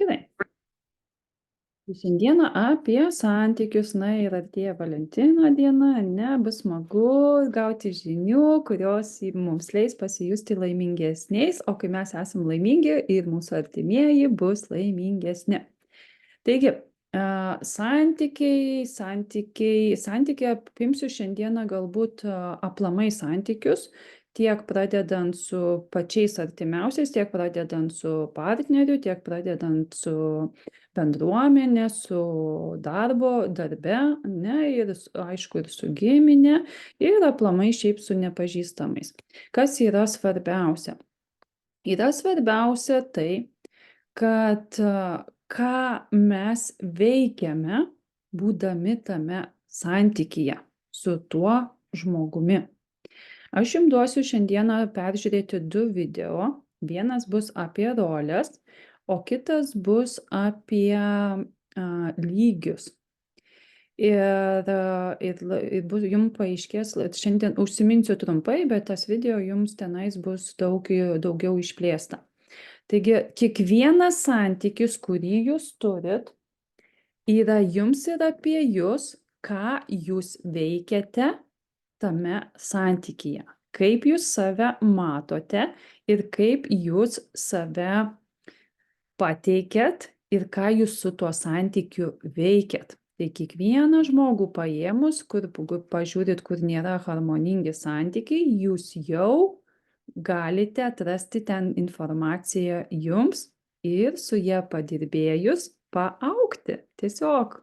Gerai. Šiandieną apie santykius, na ir artėja Valentino diena, bus smagu gauti žinių, kurios mums leis pasijusti laimingesniais, o kai mes esam laimingi ir mūsų artimieji bus laimingesni. Taigi, santykiai apimsiu šiandieną galbūt aplamai santykius, tiek pradedant su pačiais artimiausiais, tiek pradedant su partneriu, tiek pradedant su bendruomenė, su darbe, ir aišku, ir su giminė, ir aplamai šiaip su nepažįstamais. Kas yra svarbiausia? Yra svarbiausia tai, kad ką mes veikiame, būdami tame santykyje su tuo žmogumi. Aš jums duosiu šiandieną peržiūrėti 2 video. Vienas bus apie roles, o kitas bus apie lygius. Jums paaiškės, šiandien užsiminsiu trumpai, bet tas video jums tenais bus daugiau išplėsta. Taigi, kiekvienas santykis, kurį jūs turit, yra jums ir apie jūs, ką jūs veikiate tame santykyje. Kaip jūs save matote ir kaip jūs save pateikėt ir ką jūs su tuo santykiu veikiat. Tai kiekvieną žmogų paėmus, kur pažiūrit, kur nėra harmoningi santykiai, jūs jau galite atrasti ten informaciją jums ir su ją padirbėjus paaugti. Tiesiog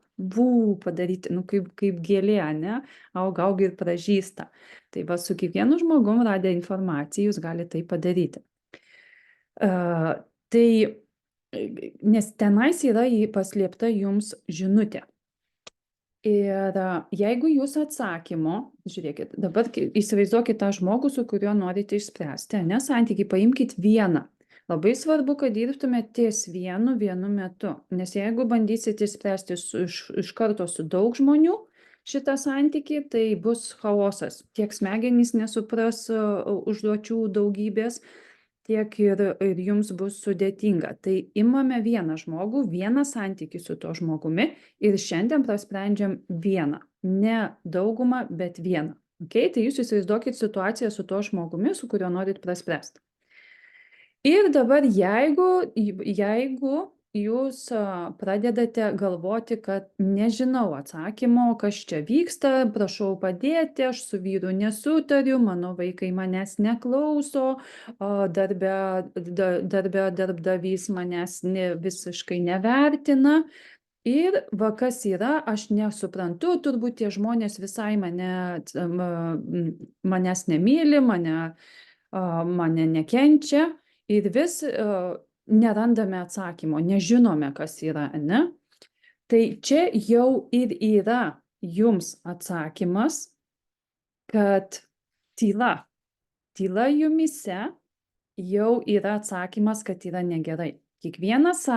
padaryti, kaip gėlė, aug ir pražysta. Tai va, su kiekvienu žmogum radę informaciją jūs galite tai padaryti. Nes tenais yra paslėpta jums žinutė. Ir jeigu jūs atsakymo, žiūrėkit, dabar įsivaizduokit tą žmogų, su kuriuo norite išspręsti, santykį, paimkit vieną. Labai svarbu, kad dirbtumėte ties vienu metu, nes jeigu bandysite išspręsti iš karto su daug žmonių šitą santykį, tai bus chaosas. Tiek smegenys nesupras užduočių daugybės, tiek ir jums bus sudėtinga. Tai imame vieną žmogų, vieną santykį su to žmogumi ir šiandien prasprendžiam vieną. Ne daugumą, bet vieną. Okay? Tai jūs įsivaizduokit situaciją su to žmogumi, su kuriuo norit praspręsti. Ir dabar, jeigu jūs pradedate galvoti, kad nežinau atsakymo, kas čia vyksta, prašau padėti, aš su vyru nesutariu, mano vaikai manęs neklauso, darbdavys manęs visiškai nevertina. Ir va kas yra, aš nesuprantu, turbūt tie žmonės visai manęs nemyli, mane nekenčia. Ir vis nerandame atsakymo, nežinome, kas yra, Tai čia jau ir yra jums atsakymas, kad tyla jumise jau yra atsakymas, kad yra negerai. Kiekvienas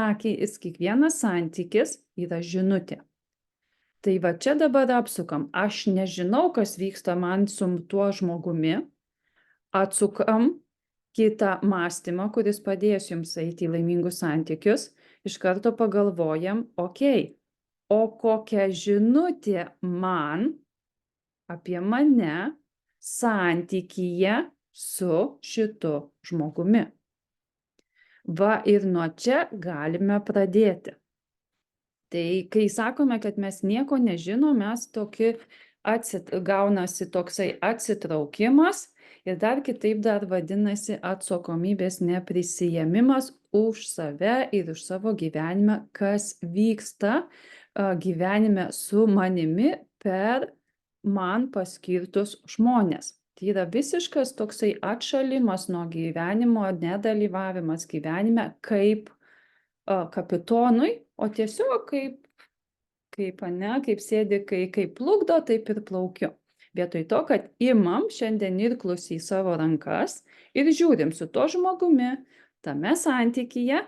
santykis yra žinutė. Tai va čia dabar apsukam. Aš nežinau, kas vyksta man su tuo žmogumi. Atsukam kitą mąstymą, kuris padės jums eiti į laimingus santykius, iš karto pagalvojam, o kokia žinutė man apie mane santykyje su šitu žmogumi. Va ir nuo čia galime pradėti. Tai kai sakome, kad mes nieko nežinom, mes gaunasi toksai atsitraukimas, ir dar kitaip dar vadinasi atsakomybės neprisiėmimas už save ir už savo gyvenimą, kas vyksta gyvenime su manimi per man paskirtus žmonės. Tai yra visiškas toksai atšalimas nuo gyvenimo, nedalyvavimas gyvenime kaip kapitonui, o tiesiog kaip sėdi, kaip plukdo, taip ir plaukiu. Vietoj to, kad imam šiandien irklus į savo rankas ir žiūrim su to žmogumi, tame santykyje,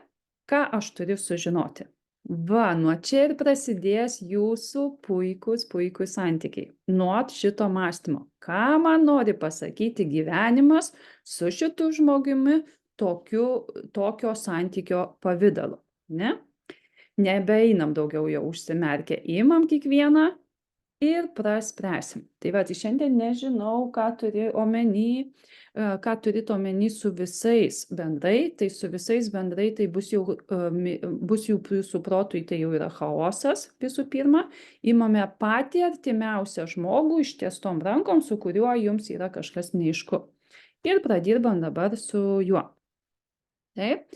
ką aš turiu sužinoti. Va, nuo čia ir prasidės jūsų puikūs santykiai. Nuo šito mąstymo. Ką man nori pasakyti gyvenimas su šitu žmogumi tokio santykio pavidalu, Nebeinam daugiau jau užsimerkę, imam kiekvieną ir praspręsim. Tai va, tai šiandien nežinau, ką turi omeny, ką turit omeny su visais bendrai, tai su visais bendrai tai bus jau jūsų protui, tai jau yra chaosas visų pirma. Imame patį artimiausią žmogų ištiestom rankom, su kuriuo jums yra kažkas neaišku. Ir pradirbam dabar su juo. Taip.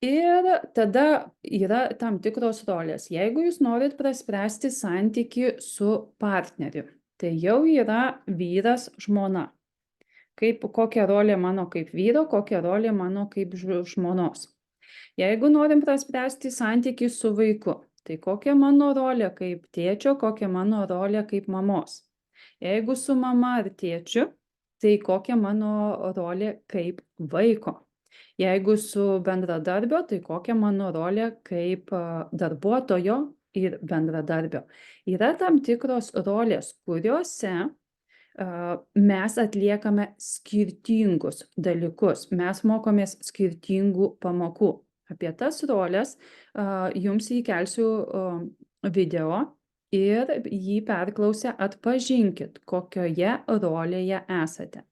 Ir tada yra tam tikros rolės. Jeigu jūs norit praspręsti santykį su partneriu, tai jau yra vyras, žmona. Kokia rolė mano kaip vyro, kokia rolė mano kaip žmonos. Jeigu norim praspręsti santykį su vaiku, tai kokia mano rolė kaip tėčio, kokia mano rolė kaip mamos. Jeigu su mama ar tėčiu, tai kokia mano rolė kaip vaiko. Jeigu su bendradarbio, tai kokia mano rolė kaip darbuotojo ir bendradarbio. Yra tam tikros rolės, kuriuose mes atliekame skirtingus dalykus, mes mokomės skirtingų pamokų. Apie tas rolės jums įkelsiu video ir jį perklausę atpažinkit, kokioje rolėje esate.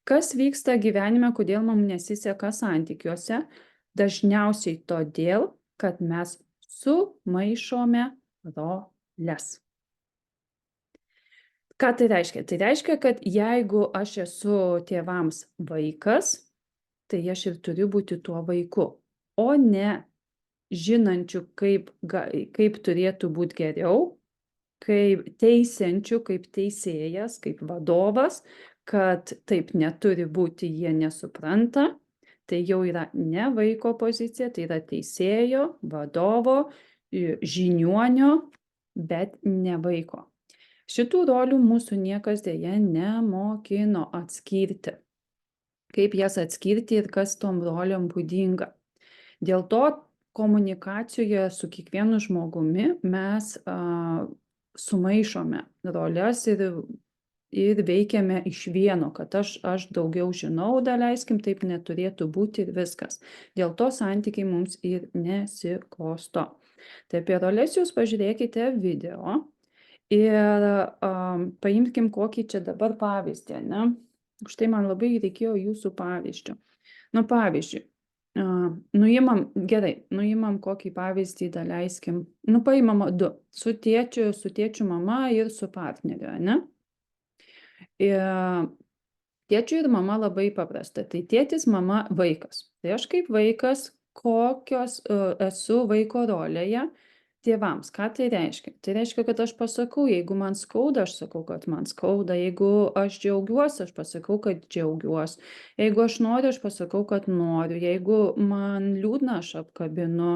Kas vyksta gyvenime, kodėl mums nesiseka santykiuose? Dažniausiai todėl, kad mes sumaišome roles. Ką tai reiškia? Tai reiškia, kad jeigu aš esu tėvams vaikas, tai aš ir turiu būti tuo vaiku, o ne žinančiu, kaip turėtų būti geriau, kaip teisiančiu, kaip teisėjas, kaip vadovas, kad taip neturi būti, jie nesupranta. Tai jau yra ne vaiko pozicija, tai yra teisėjo, vadovo, žiniuonio, bet ne vaiko. Šitų rolių mūsų niekas dėja nemokino atskirti. Kaip jas atskirti ir kas tom roliom būdinga. Dėl to komunikacijoje su kiekvienu žmogumi mes sumaišome roles ir veikiame iš vieno, kad aš daugiau žinau, daleiskim, taip neturėtų būti ir viskas. Dėl to santykiai mums ir nesiklosto. Tai apie roles jūs pažiūrėkite video ir paimkim kokį čia dabar pavyzdį, ne? Štai man labai reikėjo jūsų pavyzdžio. Nu, pavyzdžiui, nuimam kokį pavyzdį, daleiskim, paimam du, su tėčiu mama ir su partneriu, ne? Tėčiui ir mama labai paprasta, tai tėtis, mama, vaikas. Tai aš kaip vaikas, kokios esu vaiko rolėje tėvams. Ką tai reiškia? Tai reiškia, kad aš pasakau, jeigu man skauda, aš sakau, kad man skauda. Jeigu aš džiaugiuosi, aš pasakau, kad džiaugiuosi. Jeigu aš noriu, aš pasakau, kad noriu. Jeigu man liūdna, aš apkabinu.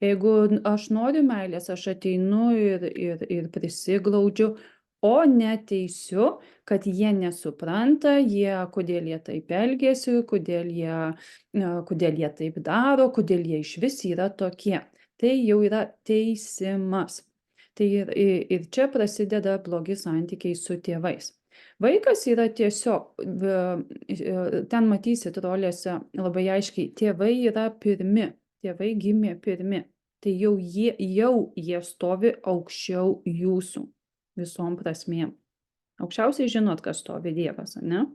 Jeigu aš noriu meilės, aš ateinu ir prisiglaudžiu, o neteisiu, kad jie nesupranta, kodėl jie taip elgiasi, kodėl jie taip daro, kodėl jie išvis yra tokie. Tai jau yra teisimas. Tai ir čia prasideda blogi santykiai su tėvais. Vaikas yra tiesiog, ten matysit rolėse labai aiškiai, tėvai yra pirmi, tėvai gimė pirmi. Tai jau jie stovi aukščiau jūsų visom prasmėm. Aukščiausiai žinot, kas stovi Dievas, ne?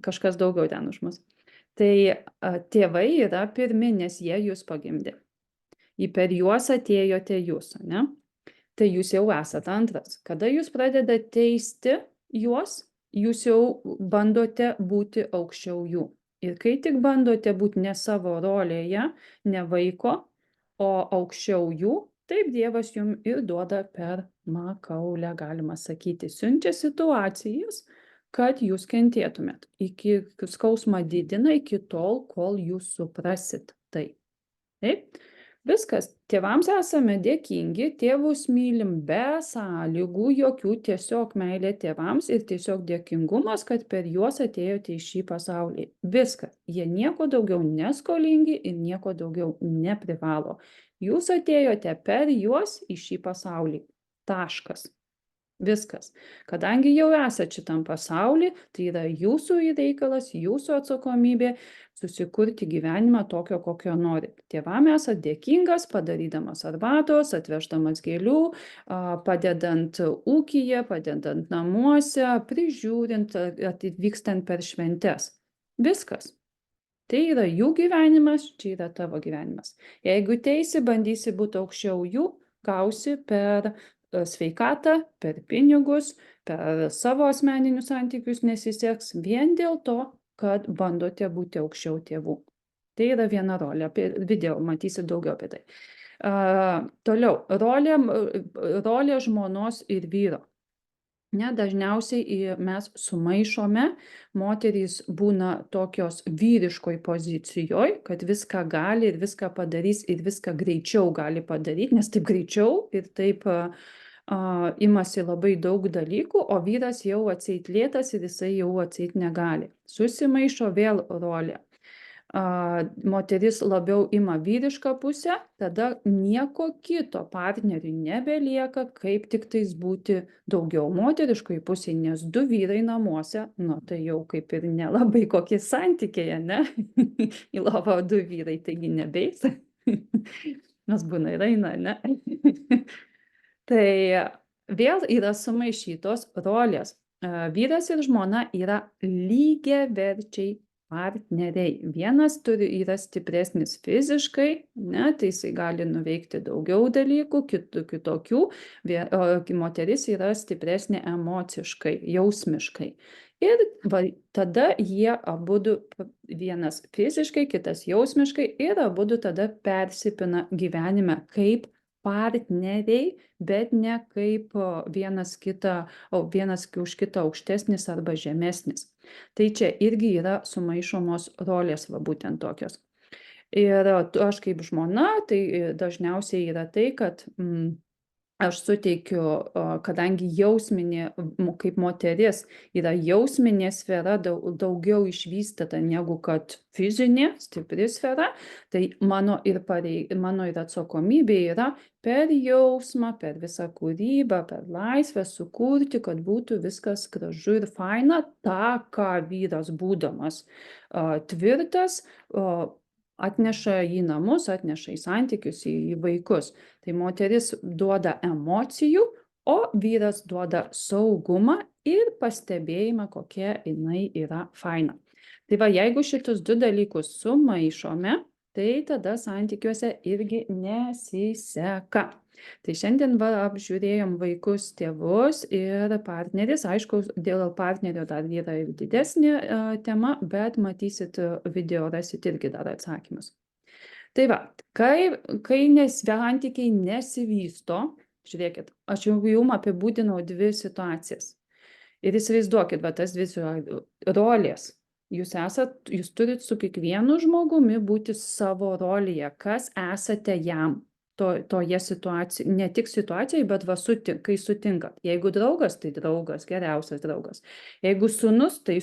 Kažkas daugiau ten už mus. Tai tėvai yra pirmi, nes jie jūs pagimdė. Per juos atėjote jūs, ne? Tai jūs jau esate antras. Kada jūs pradedate teisti juos, jūs jau bandote būti aukščiau jų. Ir kai tik bandote būti ne savo rolėje, ne vaiko, o aukščiau jų, taip Dievas jums ir duoda per makaulę, galima sakyti, siunčia situacijas, kad jūs kentėtumėt. Iki skausmą didina iki tol, kol jūs suprasit tai. Taip? Viskas. Tėvams esame dėkingi, tėvus mylim be sąlygų, jokių, tiesiog meilė tėvams ir tiesiog dėkingumas, kad per juos atėjote į šį pasaulį. Viskas. Jie nieko daugiau neskolingi ir nieko daugiau neprivalo. Jūs atėjote per juos į šį pasaulį. Taškas. Viskas. Kadangi jau esat šitam pasauly, tai yra jūsų reikalas, jūsų atsakomybė susikurti gyvenimą tokio, kokio norit. Tėvam esat dėkingas, padarydamas arbatos, atveždamas gėlių, padedant ūkyje, padedant namuose, prižiūrint, atvykstant per šventes. Viskas. Tai yra jų gyvenimas, čia yra tavo gyvenimas. Jeigu teisi, bandysi būti aukščiau jų, gausi per sveikatą, per pinigus, per savo asmeninius santykius nesiseks vien dėl to, kad bandote būti aukščiau tėvų. Tai yra viena rolė, apie video matysi daugiau apie tai. Toliau, rolė žmonos ir vyro. Ne, dažniausiai mes sumaišome, moterys būna tokios vyriškoj pozicijoj, kad viską gali ir viską padarys ir viską greičiau gali padaryti, nes taip greičiau ir taip imasi labai daug dalykų, o vyras jau atseit lėtas ir jisai jau atseit negali. Susimaišo vėl rolė. Moteris labiau ima vyrišką pusę, tada nieko kito partneriui nebelieka, kaip tik tais būti daugiau moteriškoj pusėj, nes du vyrai namuose, nu tai jau kaip ir nelabai kokie santykiai, ne? Į lovą du vyrai, taigi nebeis. Nes būna ir eina, ne? Tai vėl yra sumaišytos rolės. Vyras ir žmona yra lygiaverčiai partneriai. Vienas yra stipresnis fiziškai, ne, tai jisai gali nuveikti daugiau dalykų, kitokių, o moteris yra stipresnė emociškai, jausmiškai. Ir tada jie abudu, vienas fiziškai, kitas jausmiškai, ir abudu tada persipina gyvenime kaip partneriai, bet ne kaip vienas už kitą aukštesnis arba žemesnis. Tai čia irgi yra sumaišomos rolės, va būtent tokios. Ir aš kaip žmona, tai dažniausiai yra tai, kad aš suteikiu, kadangi jausminė, kaip moteris, yra jausminė sfera daugiau išvystyta negu kad fizinė, stipri sfera, tai mano ir atsakomybė yra per jausmą, per visą kūrybą, per laisvę sukurti, kad būtų viskas gražu ir faina, tą, ką vyras būdamas tvirtas, atneša į namus, atneša į santykius, į vaikus. Tai moteris duoda emocijų, o vyras duoda saugumą ir pastebėjimą, kokia jinai yra faina. Tai va, jeigu šitus du dalykus sumaišome, tai tada santykiuose irgi nesiseka. Tai šiandien apžiūrėjom vaikus, tėvus ir partneris. Aišku, dėl partnerio dar yra ir didesnė tema, bet matysit video, rasit irgi dar atsakymus. Tai va, kai santykiai nesivysto, žiūrėkit, aš jau jum apibūdinau dvi situacijas. Ir įsivaizduokit, va, tas dvi rolės. Jūs turit su kiekvienu žmogumi būti savo rolėje, kas esate jam. Toje situacijoje, ne tik situacijoje, bet kai sutinkat. Jeigu draugas, tai draugas, geriausias draugas. Jeigu sūnus, tai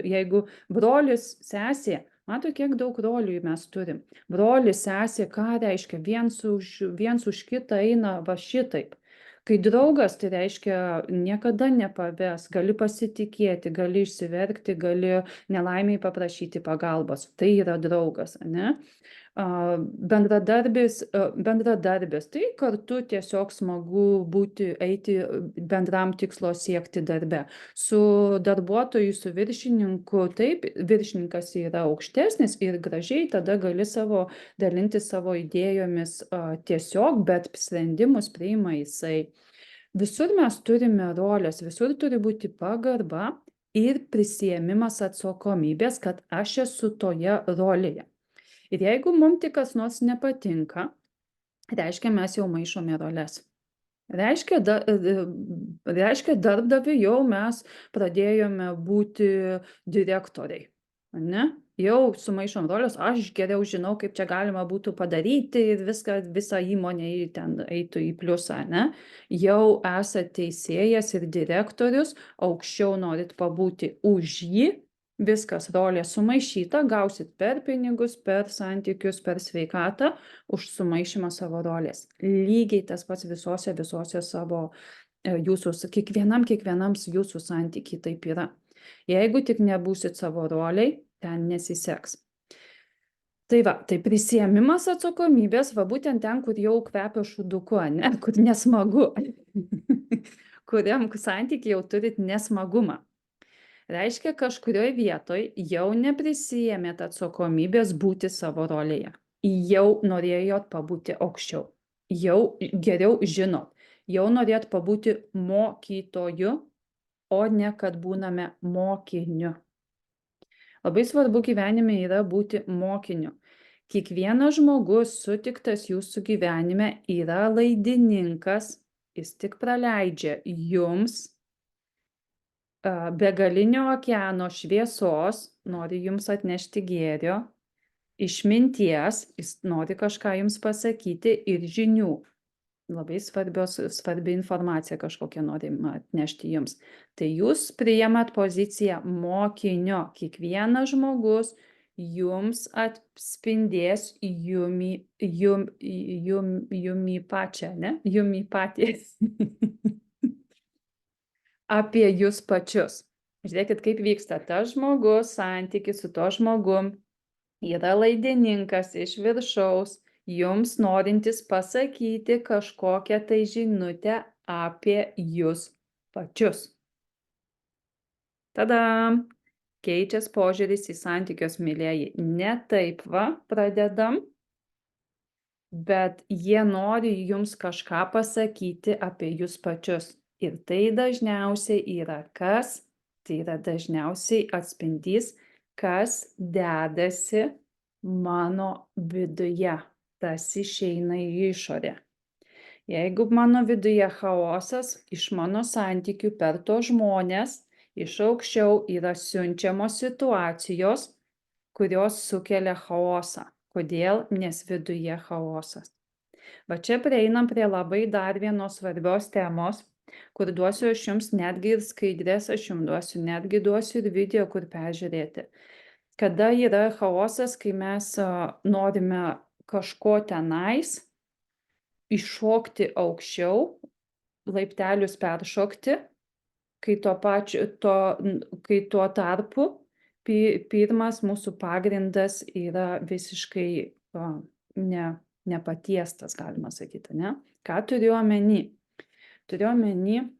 jeigu brolis, sesė, mato, kiek daug rolių mes turim. Brolis, sesė, ką reiškia? Viens už kitą eina va šitaip. Kai draugas, tai reiškia niekada nepaves, gali pasitikėti, gali išsiverkti, gali nelaimiai paprašyti pagalbos. Tai yra draugas, ne? Bendradarbis, tai kartu tiesiog smagu eiti bendram tikslo siekti darbe. Su darbuotoju, su viršininku, taip, viršininkas yra aukštesnis ir gražiai, tada gali dalinti savo idėjomis tiesiog, bet sprendimus priima jisai. Visur mes turime rolės, visur turi būti pagarba ir prisiėmimas atsakomybės, kad aš esu toje rolėje. Ir jeigu mums tik kas nors nepatinka, reiškia, mes jau maišome roles. Reiškia, darbdaviui jau mes pradėjome būti direktoriai. Ne? Jau sumaišom rolės, aš geriau žinau, kaip čia galima būtų padaryti ir visą įmonę ten eitų į pliusą. Ne? Jau esate teisėjas ir direktorius, aukščiau norit pabūti už jį. Viskas rolė sumaišyta, gausit per pinigus, per santykius, per sveikatą, už sumaišymą savo rolės. Lygiai tas pats visose savo kiekvienam jūsų santykiai taip yra. Jeigu tik nebūsit savo roliai, ten nesiseks. Tai va, tai prisiėmimas atsakomybės, va būtent ten, kur jau kvepia šūduku, ne, kur nesmagu, kuriam santykiai jau turit nesmagumą. Reiškia, kažkurioje vietoje jau neprisiėmėt atsakomybės būti savo rolėje. Jau norėjot pabūti aukščiau. Jau geriau žinot. Jau norėjot pabūti mokytoju, o ne kad būname mokiniu. Labai svarbu gyvenime yra būti mokiniu. Kiekvienas žmogus sutiktas jūsų gyvenime yra laidininkas, jis tik praleidžia jums begalinio okeano šviesos, nori jums atnešti gėrio, išminties, jis nori kažką jums pasakyti ir žinių. Labai svarbi informacija kažkokia norima atnešti jums. Tai jūs priimat poziciją mokinio. Kiekvienas žmogus jums atspindės jumi pačią, ne? Jumi patį. Apie jūs pačius. Žiūrėkit, kaip vyksta tas žmogus, santykis su to žmogum. Yra laidininkas iš viršaus, jums norintis pasakyti kažkokią tai žinutę apie jūs pačius. Tada keičias požiūris į santykius, mylėjai. Ne taip va, pradedam, bet jie nori jums kažką pasakyti apie jūs pačius. Ir tai dažniausiai yra kas? Tai yra dažniausiai atspindys, kas dedasi mano viduje. Tas išeina į išorę. Jeigu mano viduje chaosas, iš mano santykių per to žmonės, iš aukščiau yra siunčiamos situacijos, kurios sukelia chaosą. Kodėl? Nes viduje chaosas. Va čia prieinam prie labai dar vienos svarbios temos, kur duosiu aš jums netgi ir skaidrės, aš jums duosiu ir video, kur peržiūrėti. Kada yra chaosas, kai mes norime kažko tenais, iššokti aukščiau, laiptelius peršokti, kai tuo tarpu pirmas mūsų pagrindas yra visiškai nepatiestas, galima sakyti, ne? Ką turiu omeny? Turiu omeny,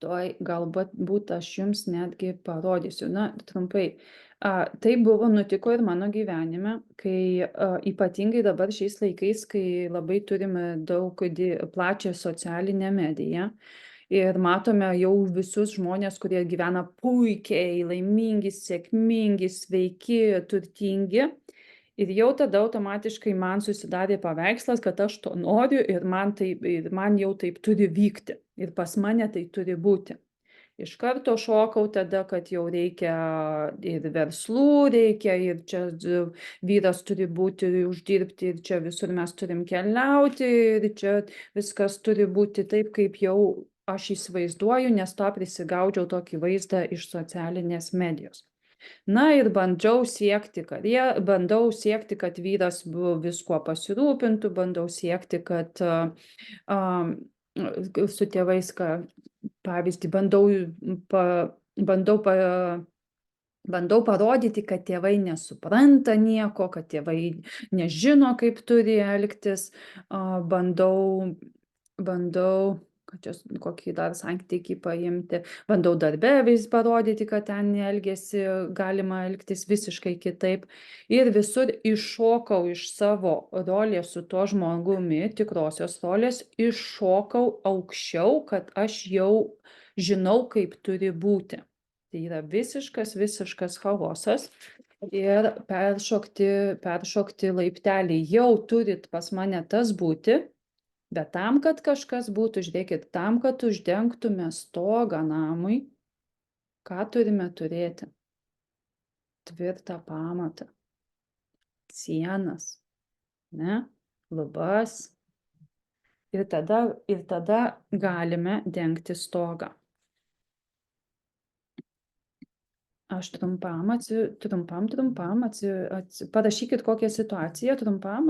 galbūt aš jums netgi parodysiu, na, trumpai. Tai nutiko ir mano gyvenime, kai ypatingai dabar šiais laikais, kai labai turime daug plačią socialinę mediją ir matome jau visus žmonės, kurie gyvena puikiai, laimingi, sėkmingi, sveiki, turtingi. Ir jau tada automatiškai man susidarė paveikslas, kad aš to noriu ir man jau taip turi vykti. Ir pas mane tai turi būti. Iš karto šokau tada, kad jau reikia ir verslų, reikia ir čia vyras turi būti uždirbti ir čia visur mes turim keliauti ir čia viskas turi būti taip, kaip jau aš įsivaizduoju, nes to prisigaudžiau tokį vaizdą iš socialinės medijos. Na ir bandau siekti, kad vyras viskuo pasirūpintų, bandau siekti, kad su tėvais, pavyzdį, bandau parodyti, kad tėvai nesupranta nieko, kad tėvai nežino, kaip turi elgtis, bandau, kad čia kokį dar santykį paimti, bandau darbe vis parodyti, kad ten galima elgtis visiškai kitaip. Ir visur iššokau iš savo rolės su tuo žmogumi, tikrosios rolės, iššokau aukščiau, kad aš jau žinau, kaip turi būti. Tai yra visiškas chaosas. Ir peršokti laiptelį jau turit pas mane tas būti. Bet tam, kad kažkas būtų, žiūrėkit, tam, kad uždengtume stogą namui, ką turime turėti? Tvirtą pamatą, sienas, ne? Lubas. Ir tada galime dengti stogą. Aš trumpam parašykit kokią situaciją, trumpam.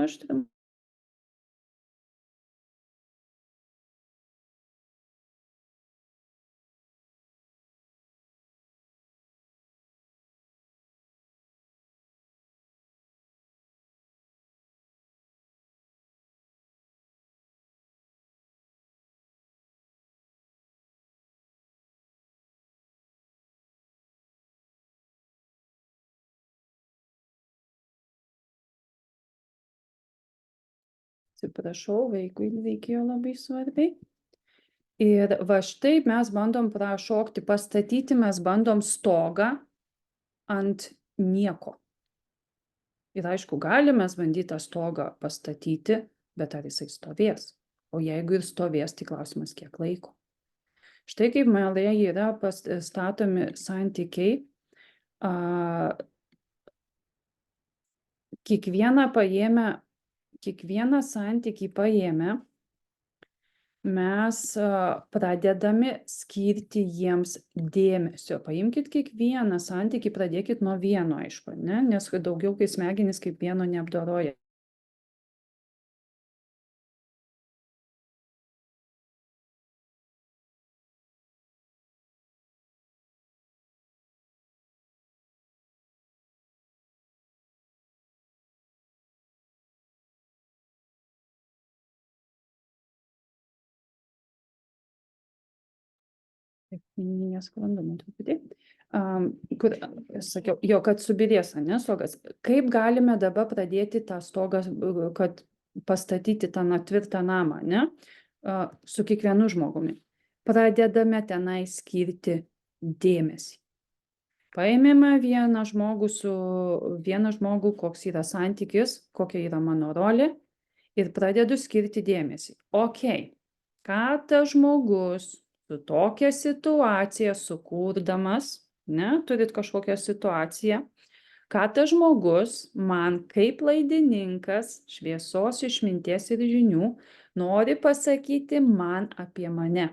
Atsiprašau, vaikui reikėjo labai svarbiai. Ir va štai mes bandom prašokti, pastatyti, mes bandom stogą ant nieko. Ir aišku, galim mes bandyt tą stogą pastatyti, bet ar jisai stovės? O jeigu ir stovės, tai klausimas, kiek laiko. Štai kaip mielai yra statomi santykiai. Kiekvieną santykį paėmę, mes pradedame skirti jiems dėmesio. Paimkit kiekvieną santykį, pradėkit nuo vieno, aišku, ne? Nes daugiau kai smegenys kaip vieno neapdoroja. Nesklandumai truputį. Kur sakiau, jo, kad subyrės, ane, stogas. Kaip galime dabar pradėti tą stogą, kad pastatyti tą tvirtą namą, ne? Su kiekvienu žmogumi. Pradedame tenai skirti dėmesį. Paėmėme vieną žmogų, koks yra santykis, kokia yra mano rolė ir pradedu skirti dėmesį. Okei, ką tas žmogus su tokia situacija sukurdamas, ne, turit kažkokią situaciją, ką tas žmogus man kaip laidininkas šviesos, išminties ir žinių nori pasakyti man apie mane.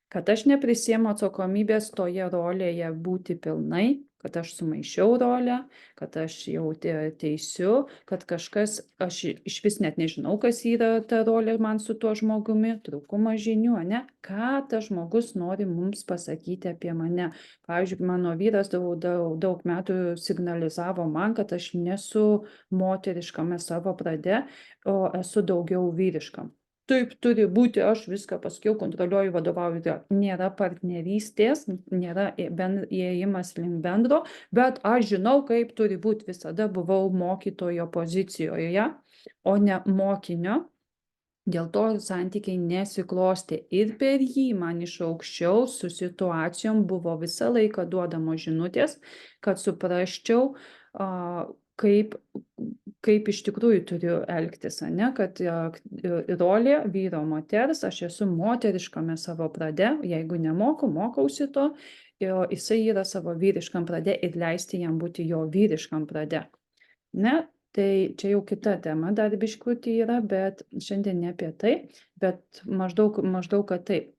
Kad aš neprisiemu atsakomybės toje rolėje būti pilnai, kad aš sumaišiau rolę, kad aš jau teisiu, kad kažkas, aš išvis net nežinau, kas yra ta rolė man su tuo žmogumi, trūkumas žinių, ne? Ką tas žmogus nori mums pasakyti apie mane. Pavyzdžiui, mano vyras daug metų signalizavo man, kad aš nesu moteriškame savo prade, o esu daugiau vyriškam. Taip turi būti, aš viską paskiau kontroliuoju, vadovauju. Nėra partnerystės, nėra įėjimas link bendro, bet aš žinau, kaip turi būti. Visada buvau mokytojo pozicijoje, o ne mokinio. Dėl to santykiai nesiklostė. Ir per jį man iš aukščiau su situacijom buvo visą laiką duodamos žinutės, kad suprasčiau, kaip iš tikrųjų turiu elgtis, ne? Kad rolė vyro moters, aš esu moteriškame savo prade, jeigu nemoku, mokausi to, jisai yra savo vyriškam prade ir leisti jam būti jo vyriškam prade. Ne? Tai čia jau kita tema dar biškutį yra, bet šiandien ne apie tai, bet maždaug kad taip.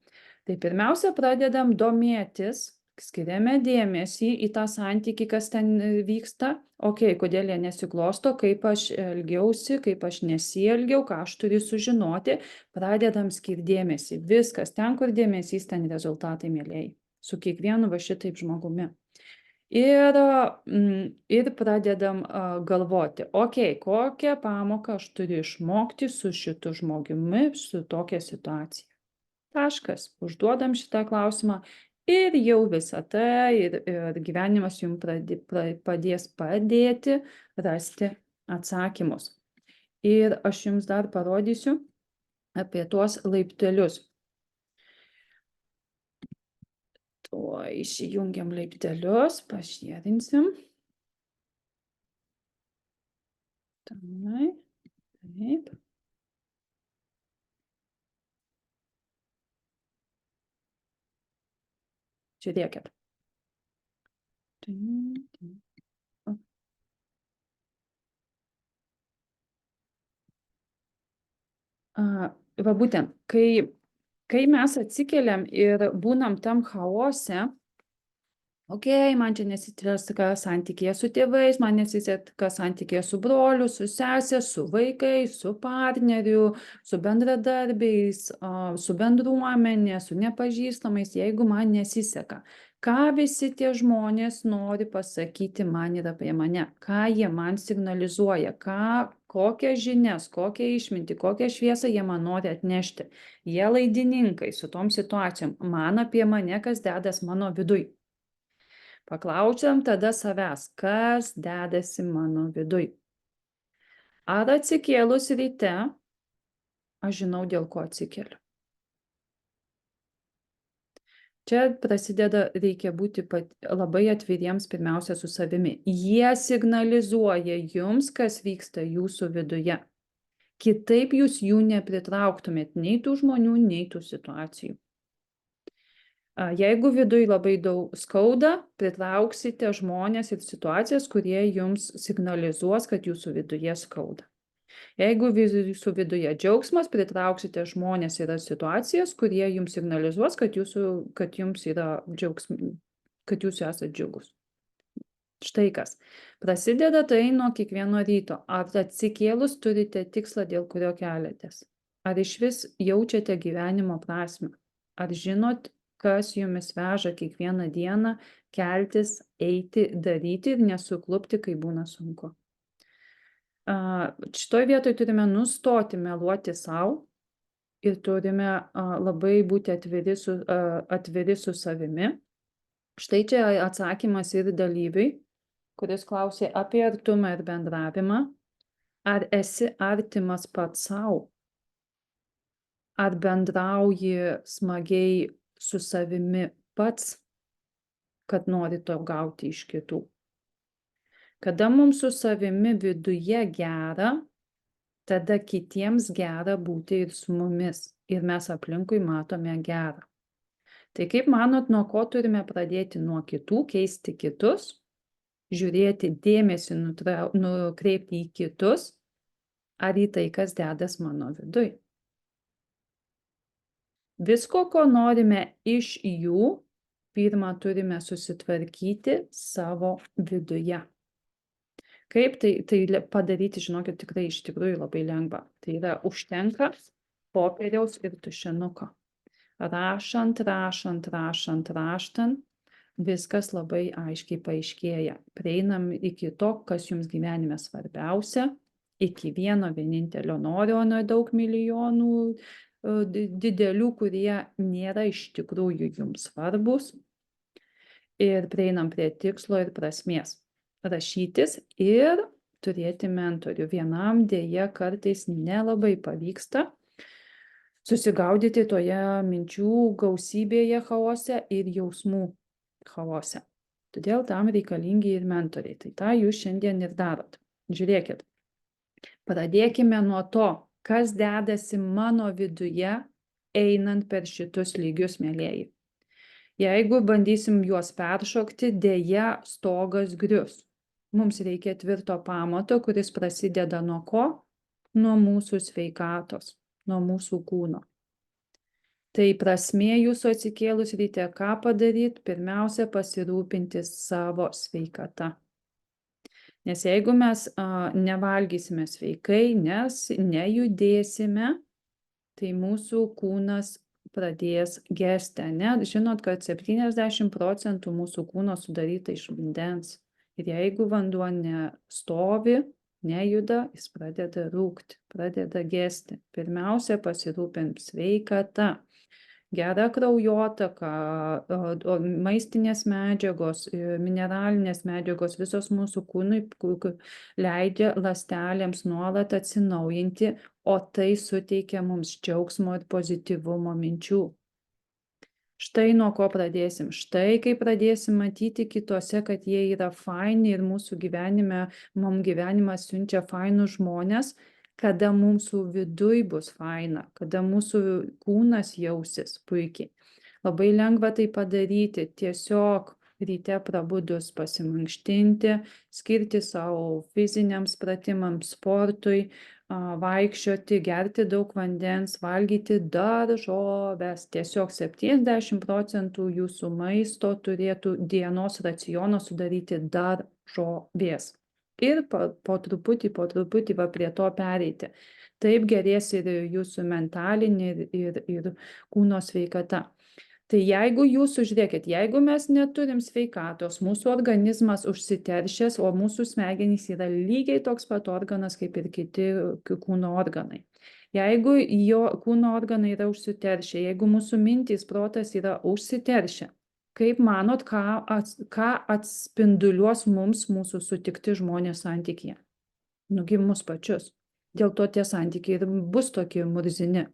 Tai pirmiausia, pradedam domėtis, skiriame dėmesį į tą santykį, kas ten vyksta. Kodėl jie nesiklosto, kaip aš elgiausi, kaip aš nesielgiau, ką aš turiu sužinoti. Pradedam skirti dėmesį. Viskas, ten, kur dėmesys, ten rezultatai, mielieji. Su kiekvienu va šitaip žmogumi. Ir pradedam galvoti, kokią pamoką aš turiu išmokti su šitu žmogumi, su tokia situacija. Taškas. Užduodam šitą klausimą ir jau visą tai ir gyvenimas jums padėti rasti atsakymus. Ir aš jums dar parodysiu apie tuos laiptelius. Išjungiam laiptelius, pašėrinsim. Taip. Žiūrėkit. Va būtent, kai mes atsikeliam ir būnam tam chaose, man čia nesiseka santykėje su tėvais, man nesiseka santykėje su broliu, su sesė, su vaikais, su partneriu, su bendradarbiais, su bendruomenė, su nepažįstamais, jeigu man nesiseka. Ką visi tie žmonės nori pasakyti man ir apie mane? Ką jie man signalizuoja? Kokias žinias, kokią išmintį, kokią šviesą jie man nori atnešti? Jie laidininkai su tom situacijom. Man apie mane, kas dedas mano viduj. Paklausiam tada savęs, kas dedasi mano viduj. Ar atsikėlus ryte, aš žinau, dėl ko atsikeliu. Čia prasideda, reikia būti labai atviriems pirmiausia su savimi. Jie signalizuoja jums, kas vyksta jūsų viduje. Kitaip jūs jų nepritrauktumėt nei tų žmonių, nei tų situacijų. Jeigu viduj labai daug skauda, pritrauksite žmonės ir situacijas, kurie jums signalizuos, kad jūsų viduje skauda. Jeigu jūsų viduje džiaugsmas, pritrauksite žmonės ir situacijas, kurie jums signalizuos, kad jums yra kad jūs esate džiugus. Štai kas. Prasideda tai nuo kiekvieno ryto. Ar atsikėlus turite tikslą, dėl kurio keliatės? Ar išvis jaučiate gyvenimo prasmę? Ar žinot, kas jumis veža kiekvieną dieną keltis, eiti, daryti ir nesuklupti, kai būna sunku? Šitoj vietoj turime nustoti meluoti sau ir turime labai būti atviri su savimi. Štai čia atsakymas ir dalyviui, kuris klausė apie artumą ir bendravimą. Ar esi artimas pats sau? Ar bendrauji smagiai su savimi pats, kad nori to gauti iš kitų? Kada mums su savimi viduje gera, tada kitiems gera būti ir su mumis. Ir mes aplinkui matome gerą. Tai kaip manot, nuo ko turime pradėti? Nuo kitų, keisti kitus, žiūrėti dėmesį, nukreipti į kitus, ar į tai, kas dedas mano viduj? Visko, ko norime iš jų, pirmą turime susitvarkyti savo viduje. Kaip tai padaryti, žinokit, tikrai iš tikrųjų labai lengva. Tai yra užtenka popieriaus ir tušinuko. Rašant, viskas labai aiškiai paaiškėja. Prieinam iki to, kas jums gyvenime svarbiausia, iki vieno vienintelio noro, o ne daug milijonų didelių, kurie nėra iš tikrųjų jums svarbus. Ir prieinam prie tikslo ir prasmės. Rašytis ir turėti mentorių. Vienam dėja kartais nelabai pavyksta susigaudyti toje minčių gausybėje chaose ir jausmų chaose. Todėl tam reikalingi ir mentoriai. Tai tą jūs šiandien ir darot. Žiūrėkit, pradėkime nuo to, kas dedasi mano viduje, einant per šitus lygius, mielieji. Jeigu bandysim juos peršokti, dėja stogas grius. Mums reikia tvirto pamato, kuris prasideda nuo ko? Nuo mūsų sveikatos, nuo mūsų kūno. Tai prasmė jūsų atsikėlus ryte ką padaryti? Pirmiausia, pasirūpinti savo sveikata. Nes jeigu mes nevalgysime sveikai, nejudėsime, tai mūsų kūnas pradės gesti. Žinot, kad 70% mūsų kūno sudaryta iš vandens. Ir jeigu vanduo nestovi, nejuda, jis pradeda rūgti, pradeda gesti. Pirmiausia, pasirūpinti sveikata. Gera kraujotaka, maistinės medžiagos, mineralinės medžiagos, visos mūsų kūnui leidžia ląstelėms nuolat atsinaujinti, o tai suteikia mums džiaugsmo ir pozityvumo minčių. Štai nuo ko pradėsim. Štai kai pradėsim matyti kituose, kad jie yra faini ir mūsų gyvenime, mums gyvenimas siunčia fainus žmonės, kada mūsų viduj bus faina, kada mūsų kūnas jausis puikiai. Labai lengva tai padaryti, tiesiog ryte prabudus pasimankštinti, skirti savo fiziniams pratimams, sportui, vaikščioti, gerti daug vandens, valgyti daržoves. Tiesiog 70% jūsų maisto turėtų dienos raciono sudaryti daržovės. Ir po truputį prie to pereiti. Taip gerės ir jūsų mentalinė ir kūno sveikata. Tai jeigu žiūrėkit, jeigu mes neturim sveikatos, mūsų organizmas užsiteršęs, o mūsų smegenys yra lygiai toks pat organas kaip ir kiti kūno organai. Jeigu jo kūno organai yra užsiteršę, jeigu mūsų mintys, protas yra užsiteršę, kaip manot, ką atspinduliuos mums mūsų sutikti žmonės santykyje? Nugi mus pačius. Dėl to tie santykiai ir bus tokie murzini,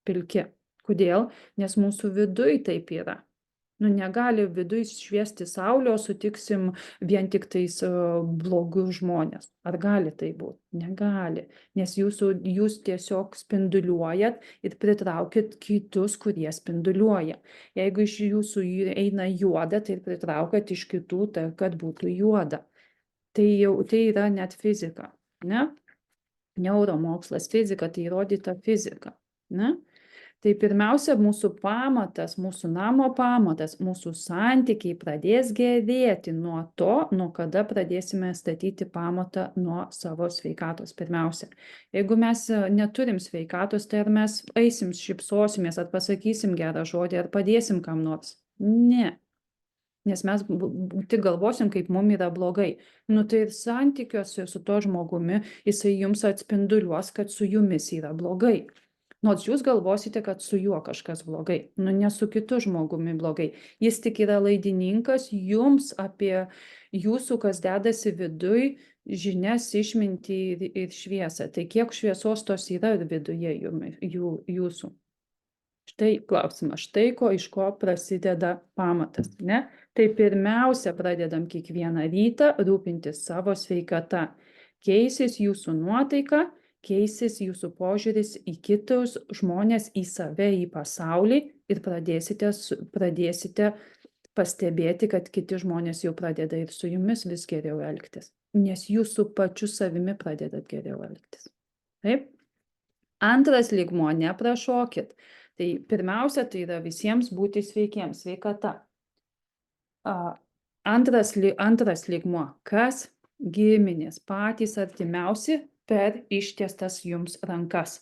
pilki. Kodėl? Nes mūsų viduj taip yra. Negali viduj šviesti saulė, o sutiksim vien tik tais blogus žmonės. Ar gali tai būti? Negali. Nes jūs tiesiog spinduliuojat ir pritraukit kitus, kurie spinduliuoja. Jeigu iš jūsų eina juoda, tai pritraukat iš kitų, tai kad būtų juoda. Tai yra net fizika, ne? Neuromokslas, fizika, tai įrodyta fizika, ne? Tai pirmiausia, mūsų pamatas, mūsų namo pamatas, mūsų santykiai pradės gerėti nuo to, nuo kada pradėsime statyti pamatą nuo savo sveikatos pirmiausia. Jeigu mes neturim sveikatos, tai ar mes eisim, šypsosimės, ar pasakysim gerą žodį, ar padėsim kam nors? Ne. Nes mes tik galvosim, kaip mum yra blogai. Tai ir santykiuose su to žmogumi, jisai jums atspinduliuos, kad su jumis yra blogai. Nors jūs galvosite, kad su juo kažkas blogai. Ne su kitu žmogumi blogai. Jis tik yra laidininkas jums apie jūsų, kas dedasi viduj, žinias, išmintį ir šviesą. Tai kiek šviesos tos yra viduje jūsų? Štai klausimas, štai iš ko prasideda pamatas, ne? Tai pirmiausia, pradedam kiekvieną rytą rūpintis savo sveikata. Keisis jūsų nuotaika, keisis jūsų požiūris į kitus žmonės, į save, į pasaulį ir pradėsite pastebėti, kad kiti žmonės jau pradeda ir su jumis vis geriau elgtis, nes jūs su pačiu savimi pradedat geriau elgtis. Taip? Antras lygmuo, neprašokit. Tai pirmiausia, tai yra visiems būti sveikiems, sveikata. Antras lygmuo, kas? Giminės, patys artimiausi per ištiestas jums rankas.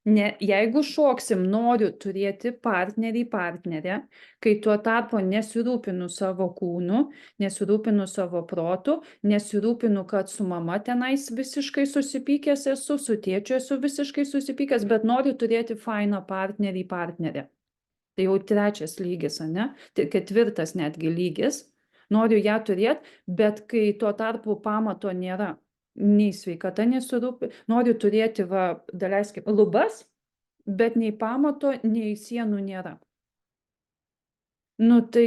Jeigu šoksim, noriu turėti partnerį, partnerę, kai tuo tarpu nesirūpinu savo kūnu, nesirūpinu savo protu, nesirūpinu, kad su mama tenais visiškai susipykęs esu, su tėčiu esu visiškai susipykęs, bet noriu turėti fainą partnerį, partnerę. Tai jau trečias lygis, ne? Tai ketvirtas netgi lygis. Noriu ją turėti, bet kai tuo tarpu pamato nėra, nei sveikata nesirūpi, noriu turėti, daleiskim, lubas, bet nei pamato, nei sienų nėra. Tai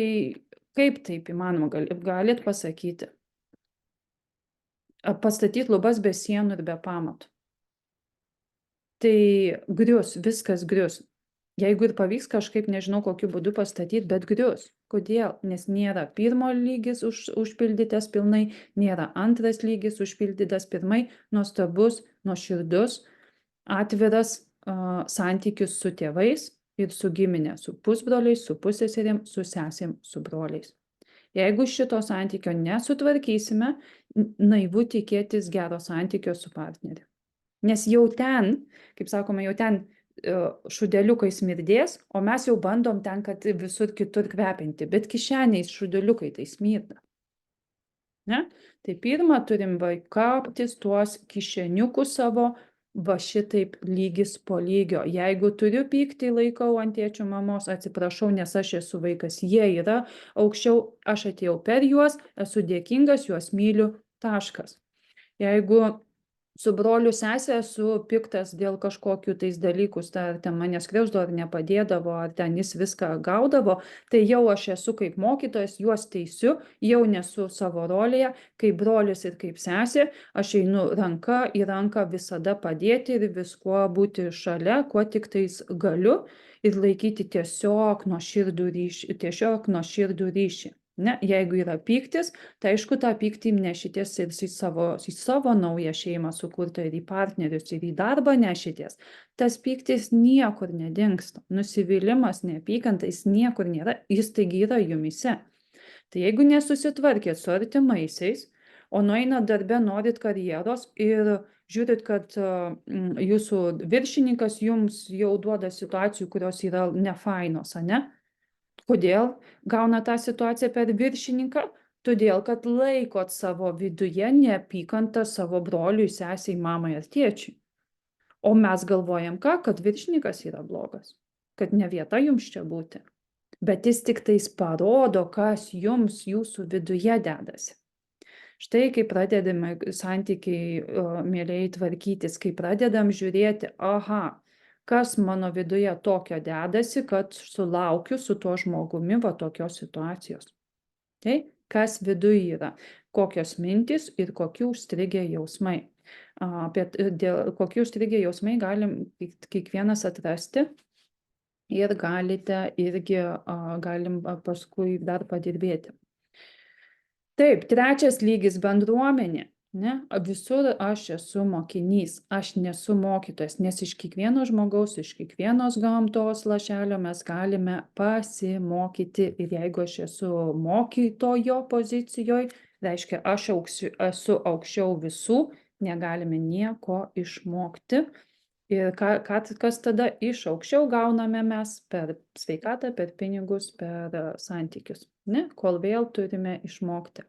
kaip taip įmanoma, galit pasakyti? Pastatyti lubas be sienų ir be pamato. Tai grius, viskas grius. Jeigu ir pavyks kažkaip, nežinau kokiu būdu pastatyti, bet grius. Kodėl? Nes nėra pirmo lygis užpildytas pilnai, nėra antras lygis užpildytas pilnai, nuostabus, nuoširdus, atviras santykius su tėvais ir su giminė, su pusbroliais, su pusseserėm, su sesėm, su broliais. Jeigu šito santykio nesutvarkysime, naivu tikėtis gero santykio su partneriu. Nes jau ten, kaip sakoma, jau ten šudeliukai smirdės, o mes jau bandom ten, kad visur kitur kvepinti, bet kišeniais šudeliukai tai smirda. Ne? Tai pirmą turim kaptis tuos kišeniukus savo, šitaip lygis po lygio. Jeigu turiu pyktį, laikau ant tėčio mamos, atsiprašau, nes aš esu vaikas, jie yra aukščiau, aš atėjau per juos, esu dėkingas, juos myliu, taškas. Jeigu su broliu sesė esu piktas dėl kažkokių tais dalykus, ar ten mane skriausdavo, ar nepadėdavo, ar ten jis viską gaudavo, tai jau aš esu kaip mokytojas, juos teisiu, jau nesu savo rolėje, kaip brolis ir kaip sesė, aš einu ranka į ranką visada padėti ir viskuo būti šalia, kuo tik tais galiu ir laikyti tiesiog nuoširdų ryšį. Ne, jeigu yra pyktis, tai aišku, tą pyktį nešitės ir į savo naują šeimą sukurtą ir į partnerius, ir į darbą nešitės. Tas pyktis niekur nedingsta. Nusivylimas, neapykanta, jis niekur nėra, jis taigi yra jumise. Tai jeigu nesusitvarkėt su artimaisiais, o nueina darbe, norit karjeros ir žiūrit, kad jūsų viršininkas jums jau duoda situacijų, kurios yra nefainos, ne? Kodėl gauna tą situaciją per viršininką? Todėl, kad laikot savo viduje neapykantą savo broliui, sesiai, mamai ar tėčiui. O mes galvojam ką? Kad viršininkas yra blogas. Kad ne vieta jums čia būti. Bet jis tik tais parodo, kas jums jūsų viduje dedasi. Štai kai pradedame santykiai, mielieji, tvarkytis, kai pradedam žiūrėti, aha, kas mano viduje tokio dedasi, kad sulaukiu su tuo žmogumi va tokios situacijos. Tai kas viduj yra, kokios mintys ir kokie užstrigę jausmai. Dėl kokie užstrigę jausmai galim kiekvienas atrasti ir galite irgi galim paskui dar padirbėti. Taip, trečias lygis - bendruomenė. Ne? Visur aš esu mokinys, aš nesu mokytojas, nes iš kiekvieno žmogaus, iš kiekvienos gamtos lašelio mes galime pasimokyti. Ir jeigu aš esu mokytojo pozicijoje, reiškia, aš esu aukščiau visų, negalime nieko išmokti. Ir kas tada iš aukščiau gauname mes per sveikatą, per pinigus, per santykius, ne? Kol vėl turime išmokti.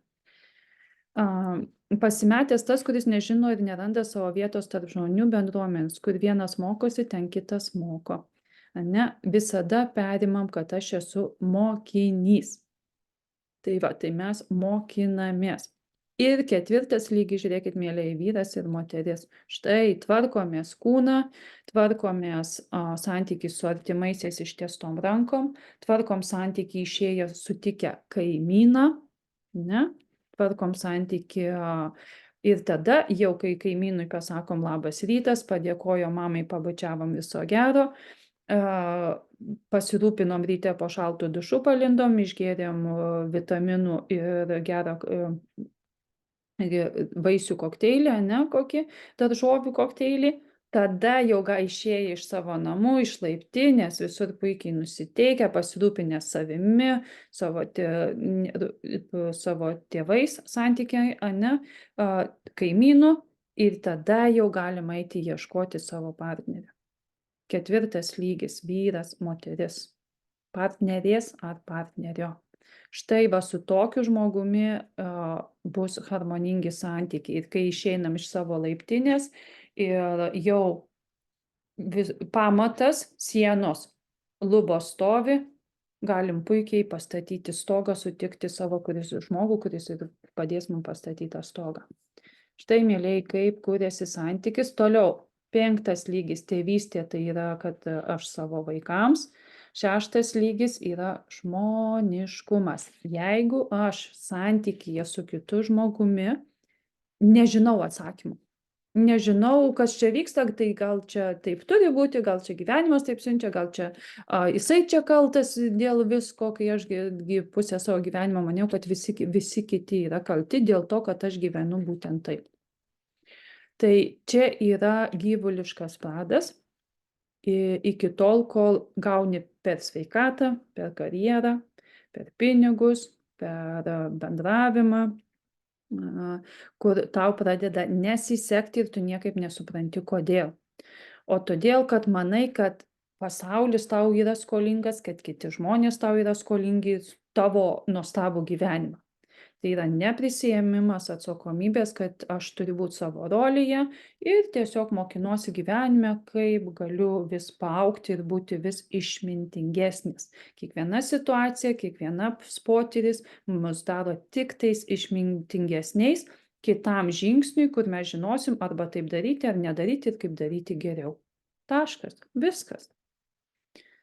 Pasimetęs tas, kuris nežino ir neranda savo vietos tarp žmonių bendruomenės, kur vienas mokosi, ten kitas moko. Ne? Visada perimam, kad aš esu mokinys. Tai va, tai mes mokinamės. Ir ketvirtas lygis, žiūrėkit, mėlyje, vyras ir moteris. Štai tvarkomės kūną, tvarkomės santykį su artimaisiais ištiestom rankom, tvarkom santykį išėję sutikę kaimyną, ne? Tvarkom santykį ir tada jau, kai kaimynui pasakom labas rytas, padėkojo mamai, pabučiavom viso gero, pasirūpinom ryte po šaltų dušų palindom, išgėrėm vitaminų ir gerą vaisių kokteilį, ne, kokį daržovių kokteilį, tada jau išėję iš savo namų, iš laiptinės, visur puikiai nusiteikę, pasirūpinę savimi, savo tėvais santykiai, ne, kaimynų, ir tada jau galima eiti ieškoti savo partnerio. Ketvirtas lygis - vyras, moteris, partnerės ar partnerio. Štai va su tokiu žmogumi bus harmoningi santykiai. Ir kai išeinam iš savo laiptinės ir jau pamatas, sienos, lubos stovi, galim puikiai pastatyti stogą, sutikti savo žmogų, kuris ir padės mums pastatyti tą stogą. Štai, mėlyje, kaip kūrėsi santykis. Toliau, 5. lygis - tėvystė, tai yra, kad aš savo vaikams. 6. lygis yra žmoniškumas. Jeigu aš santykyje su kitu žmogumi nežinau atsakymų, nežinau, kas čia vyksta, tai gal čia taip turi būti, gal čia gyvenimas taip siunčia, gal čia jisai čia kaltas dėl visko, kai aš pusę savo gyvenimo maniau, kad visi kiti yra kalti dėl to, kad aš gyvenu būtent taip. Tai čia yra gyvuliškas pradas. Iki tol, kol gauni per sveikatą, per karjerą, per pinigus, per bendravimą, kur tau pradeda nesisekti ir tu niekaip nesupranti, kodėl. O todėl, kad manai, kad pasaulis tau yra skolingas, kad kiti žmonės tau yra skolingi tavo nuostabų gyvenimą. Tai yra neprisiėmimas atsakomybės, kad aš turiu būti savo rolėje ir tiesiog mokinuosi gyvenime, kaip galiu vis paaugti ir būti vis išmintingesnis. Kiekviena situacija, kiekvienas potyris mus daro tik tais išmintingesniais kitam žingsniui, kur mes žinosim arba taip daryti ar nedaryti ir kaip daryti geriau. Taškas. Viskas.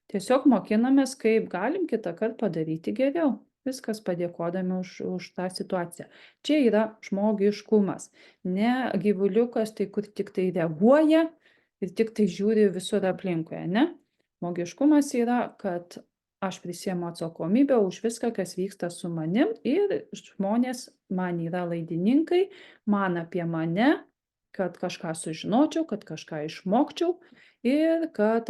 Tiesiog mokinamės, kaip galim kitą kartą padaryti geriau. Viskas padėkodami už tą situaciją. Čia yra žmogiškumas. Ne gyvuliukas, tai kur tik tai reaguoja ir tik tai žiūri visur aplinkoje, ne? Žmogiškumas yra, kad aš prisiemu atsakomybę už viską, kas vyksta su manim ir žmonės man yra laidininkai, man apie mane, kad kažką sužinočiau, kad kažką išmokčiau ir kad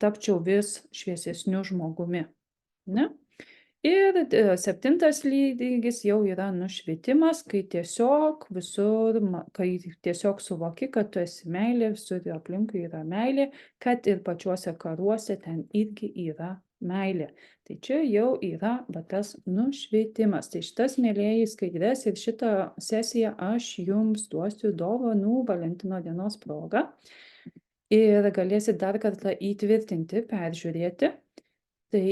tapčiau vis šviesesniu žmogumi, ne? Ir 7. lygis jau yra nušvitimas, kai tiesiog visur, kai tiesiog suvoki, kad tu esi meilė, visur aplinkui yra meilė, kad ir pačiuose karuose ten irgi yra meilė. Tai čia jau yra tas nušvitimas. Tai šitas, mėlyjeji, skaidrės ir šitą sesiją aš jums duosiu dovanų Valentino dienos proga. Ir galėsit dar kartą įtvirtinti, peržiūrėti. Tai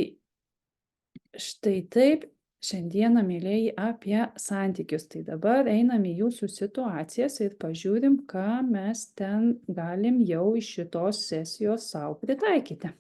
štai taip, Šiandieną, mielieji, apie santykius. Tai dabar einam į jūsų situacijas ir pažiūrim, ką mes ten galim jau iš šitos sesijos sau pritaikyti.